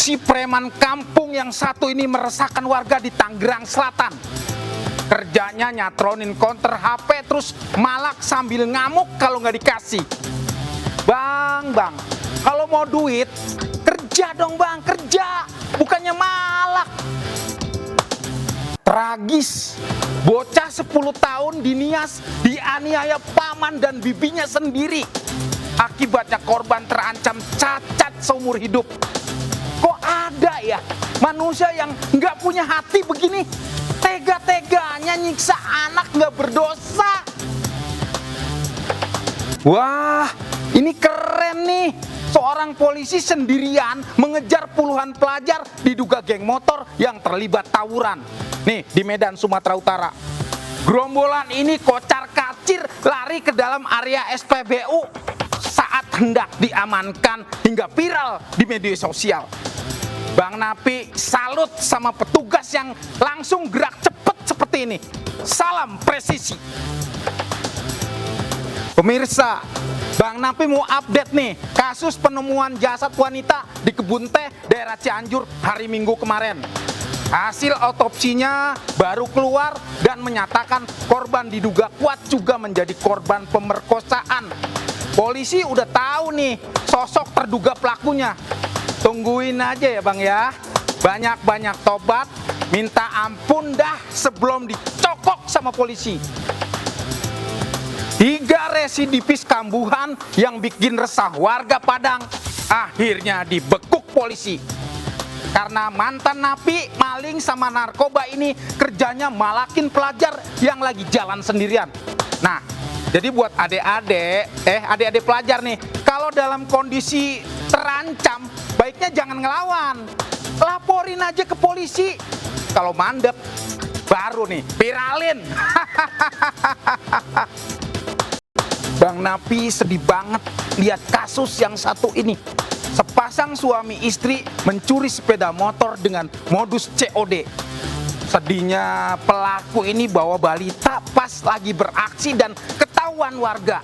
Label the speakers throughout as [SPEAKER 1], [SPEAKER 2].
[SPEAKER 1] Aksi preman kampung yang satu ini meresahkan warga di Tangerang Selatan. Kerjanya nyatronin konter HP terus malak sambil ngamuk kalau nggak dikasih. Bang, kalau mau duit kerja dong bang, kerja, bukannya malak. Tragis, bocah 10 tahun di Nias dianiaya paman dan bibinya sendiri. Akibatnya korban terancam cacat seumur hidup. Kok ada ya manusia yang nggak punya hati begini? Tega-teganya nyiksa anak nggak berdosa. Wah, ini keren nih. Seorang polisi sendirian mengejar puluhan pelajar diduga geng motor yang terlibat tawuran. Nih, di Medan, Sumatera Utara. Gerombolan ini kocar-kacir lari ke dalam area SPBU saat hendak diamankan hingga viral di media sosial. Bang Napi salut sama petugas yang langsung gerak cepat seperti ini. Salam presisi. Pemirsa, Bang Napi mau update nih kasus penemuan jasad wanita di kebun teh daerah Cianjur hari Minggu kemarin. Hasil otopsinya baru keluar dan menyatakan korban diduga kuat juga menjadi korban pemerkosaan. Polisi udah tahu nih sosok terduga pelakunya. Tungguin aja ya bang ya. Banyak-banyak tobat, minta ampun dah sebelum dicokok sama polisi. 3 residivis kambuhan yang bikin resah warga Padang akhirnya dibekuk polisi. Karena mantan napi, maling sama narkoba ini kerjanya malakin pelajar yang lagi jalan sendirian. Nah, jadi buat adik-adik pelajar nih, kalau dalam kondisi terancam, baiknya jangan ngelawan. Laporin aja ke polisi. Kalau mandek, baru nih, viralin. Bang Napi sedih banget lihat kasus yang satu ini. Sepasang suami istri mencuri sepeda motor dengan modus COD. Sedihnya pelaku ini bawa balita pas lagi beraksi dan ketahuan warga.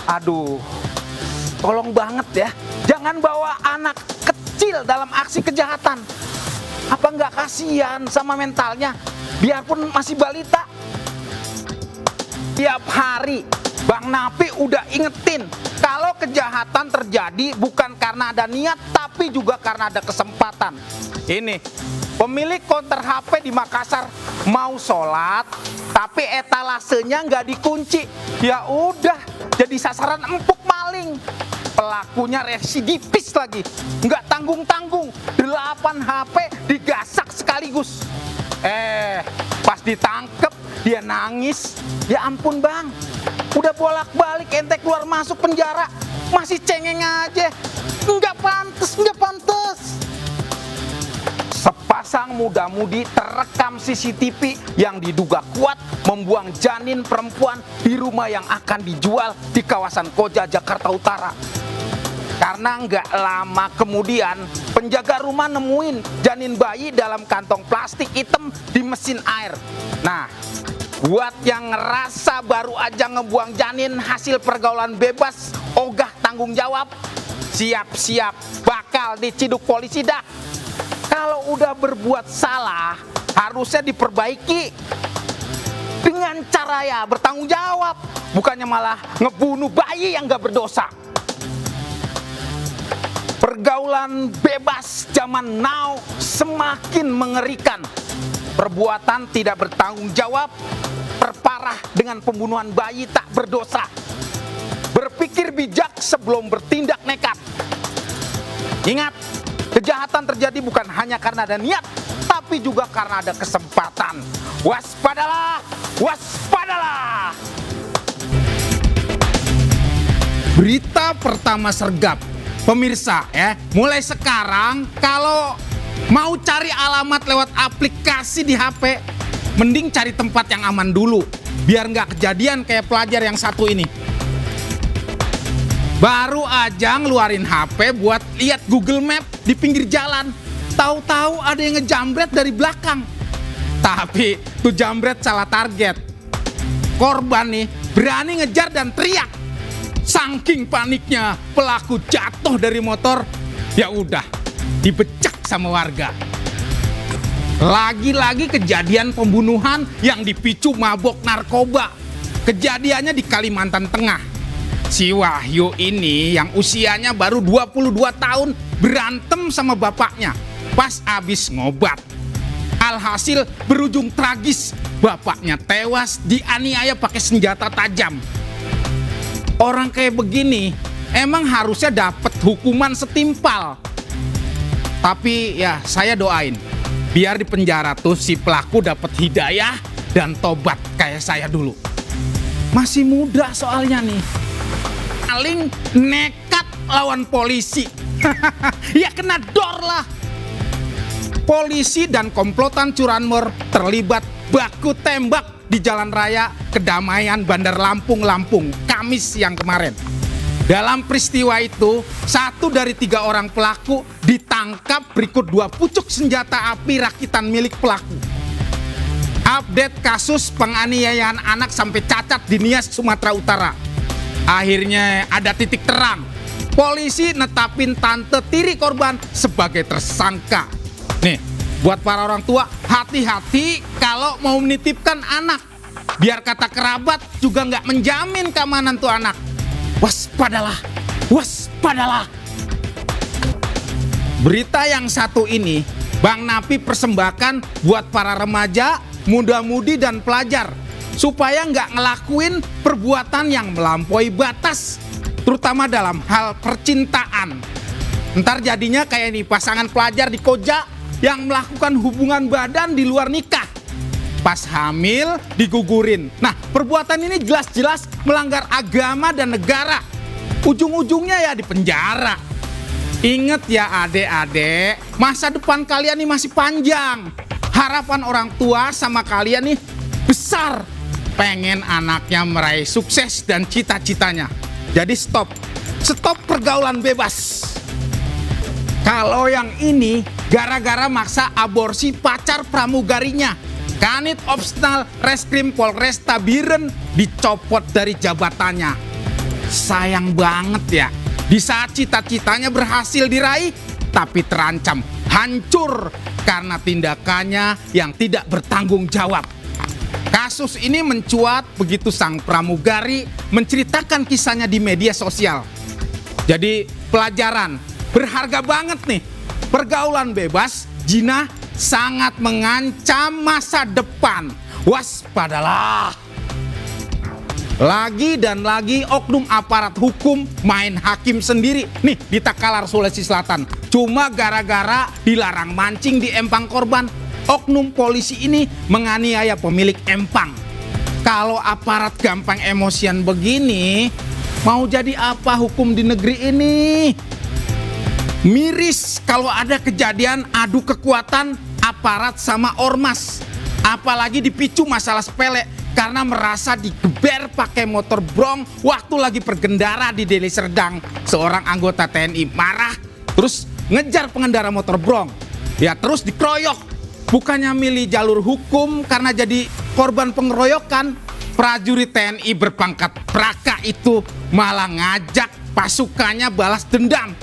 [SPEAKER 1] Aduh, tolong banget ya, jangan bawa anak kecil dalam aksi kejahatan. Apa nggak kasihan sama mentalnya, biarpun masih balita? Tiap hari Bang Napi udah ingetin kalau kejahatan terjadi bukan karena ada niat tapi juga karena ada kesempatan. Ini pemilik konter HP di Makassar mau sholat tapi etalasenya nggak dikunci. Ya udah jadi sasaran empuk maling. Pelakunya residivis lagi, nggak tanggung-tanggung, 8 HP digasak sekaligus. Pas ditangkep dia nangis. Ya ampun bang, udah bolak-balik ente keluar masuk penjara masih cengeng aja. Nggak pantes. Sepasang muda-mudi terekam CCTV yang diduga kuat membuang janin perempuan di rumah yang akan dijual di kawasan Koja, Jakarta Utara. Karena nggak lama kemudian penjaga rumah nemuin janin bayi dalam kantong plastik hitam di mesin air. Nah, buat yang ngerasa baru aja ngebuang janin hasil pergaulan bebas, ogah tanggung jawab, siap-siap bakal diciduk polisi dah. Kalau udah berbuat salah, harusnya diperbaiki dengan cara ya bertanggung jawab, bukannya malah ngebunuh bayi yang gak berdosa. Pergaulan bebas zaman now semakin mengerikan. Perbuatan tidak bertanggung jawab terparah dengan pembunuhan bayi tak berdosa. Berpikir bijak sebelum bertindak nekat. Ingat, kejahatan terjadi bukan hanya karena ada niat, tapi juga karena ada kesempatan. Waspadalah, waspadalah. Berita pertama sergap. Pemirsa ya, mulai sekarang kalau mau cari alamat lewat aplikasi di HP, mending cari tempat yang aman dulu, biar nggak kejadian kayak pelajar yang satu ini. Baru aja ngeluarin HP buat lihat Google Map di pinggir jalan, tahu-tahu ada yang ngejambret dari belakang. Tapi tuh jambret salah target. Korban nih berani ngejar dan teriak. Saking paniknya pelaku jatuh dari motor, ya udah dibecek
[SPEAKER 2] sama warga. Lagi-lagi kejadian pembunuhan yang dipicu mabok narkoba. Kejadiannya di Kalimantan Tengah. Si Wahyu ini yang usianya baru 22 tahun berantem sama bapaknya pas abis ngobat. Alhasil berujung tragis, bapaknya tewas dianiaya pakai senjata tajam. Orang kayak begini emang harusnya dapat hukuman setimpal. Tapi ya saya doain biar di penjara tuh si pelaku dapat hidayah dan tobat kayak saya dulu. Masih muda soalnya nih. Paling nekat lawan polisi. Ya kena dor lah. Polisi dan komplotan curanmor terlibat baku tembak di Jalan Raya Kedamaian Bandar Lampung, Kamis yang kemarin. Dalam peristiwa itu, 1 dari 3 orang pelaku ditangkap berikut 2 pucuk senjata api rakitan milik pelaku. Update kasus penganiayaan anak sampai cacat di Nias, Sumatera Utara. Akhirnya ada titik terang. Polisi netapin tante tiri korban sebagai tersangka. Nih, buat para orang tua, hati-hati kalau mau menitipkan anak. Biar kata kerabat juga nggak menjamin keamanan tuh anak. Waspadalah, waspadalah. Berita yang satu ini, Bang Napi persembahkan buat para remaja, muda-mudi dan pelajar supaya nggak ngelakuin perbuatan yang melampaui batas, terutama dalam hal percintaan. Ntar jadinya kayak nih pasangan pelajar di Koja yang melakukan hubungan badan di luar nikah. Pas hamil digugurin. Nah, perbuatan ini jelas-jelas melanggar agama dan negara. Ujung-ujungnya ya di penjara. Ingat ya adik-adik, masa depan kalian nih masih panjang. Harapan orang tua sama kalian nih besar. Pengen anaknya meraih sukses dan cita-citanya. Jadi stop pergaulan bebas. Kalau yang ini gara-gara maksa aborsi pacar pramugarinya. Kanit Opsnal Reskrim Polresta Biren dicopot dari jabatannya. Sayang banget ya, di saat cita-citanya berhasil diraih, tapi terancam hancur karena tindakannya yang tidak bertanggung jawab. Kasus ini mencuat begitu sang pramugari menceritakan kisahnya di media sosial. Jadi pelajaran berharga banget nih. Pergaulan bebas, zina sangat mengancam masa depan. Waspadalah. Lagi dan lagi oknum aparat hukum main hakim sendiri. Nih di Takalar, Sulawesi Selatan. Cuma gara-gara dilarang mancing di empang korban, oknum polisi ini menganiaya pemilik empang. Kalau aparat gampang emosian begini, mau jadi apa hukum di negeri ini? Miris kalau ada kejadian adu kekuatan aparat sama ormas. Apalagi dipicu masalah sepele karena merasa digeber pakai motor brong waktu lagi bergendara di Deli Serdang. Seorang anggota TNI marah terus ngejar pengendara motor brong. Ya terus dikeroyok. Bukannya milih jalur hukum karena jadi korban pengeroyokan, prajurit TNI berpangkat Praka itu malah ngajak pasukannya balas dendam.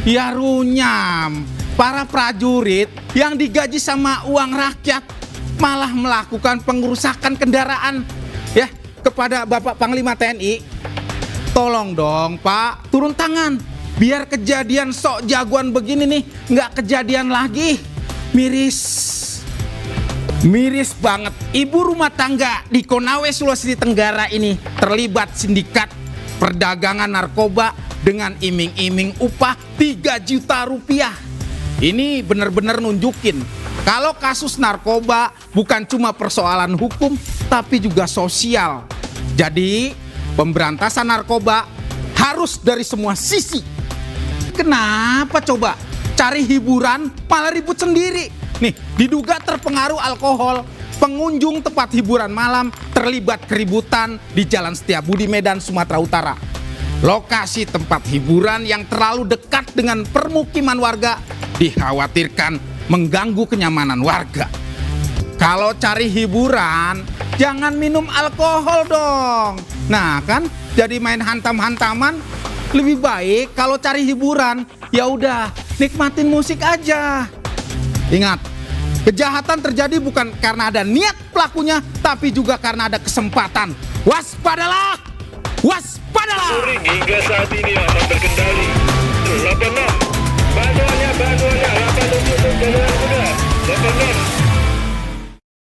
[SPEAKER 2] Ya runyam, para prajurit yang digaji sama uang rakyat malah melakukan pengerusakan kendaraan ya kepada Bapak Panglima TNI. Tolong dong Pak, turun tangan biar kejadian sok jagoan begini nih nggak kejadian lagi. Miris banget. Ibu rumah tangga di Konawe, Sulawesi Tenggara ini terlibat sindikat perdagangan narkoba dengan iming-iming upah 3 juta rupiah. Ini benar-benar nunjukin kalau kasus narkoba bukan cuma persoalan hukum tapi juga sosial. Jadi pemberantasan narkoba harus dari semua sisi. Kenapa coba cari hiburan malah ribut sendiri? Nih, diduga terpengaruh alkohol, pengunjung tempat hiburan malam terlibat keributan di Jalan Setiabudi, Medan, Sumatera Utara. Lokasi tempat hiburan yang terlalu dekat dengan permukiman warga dikhawatirkan mengganggu kenyamanan warga. Kalau cari hiburan, jangan minum alkohol dong. Nah kan, jadi main hantam-hantaman. Lebih baik kalau cari hiburan, ya udah nikmatin musik aja. Ingat, kejahatan terjadi bukan karena ada niat pelakunya, tapi juga karena ada kesempatan. Waspadalah! Waspadalah!
[SPEAKER 3] Hingga saat ini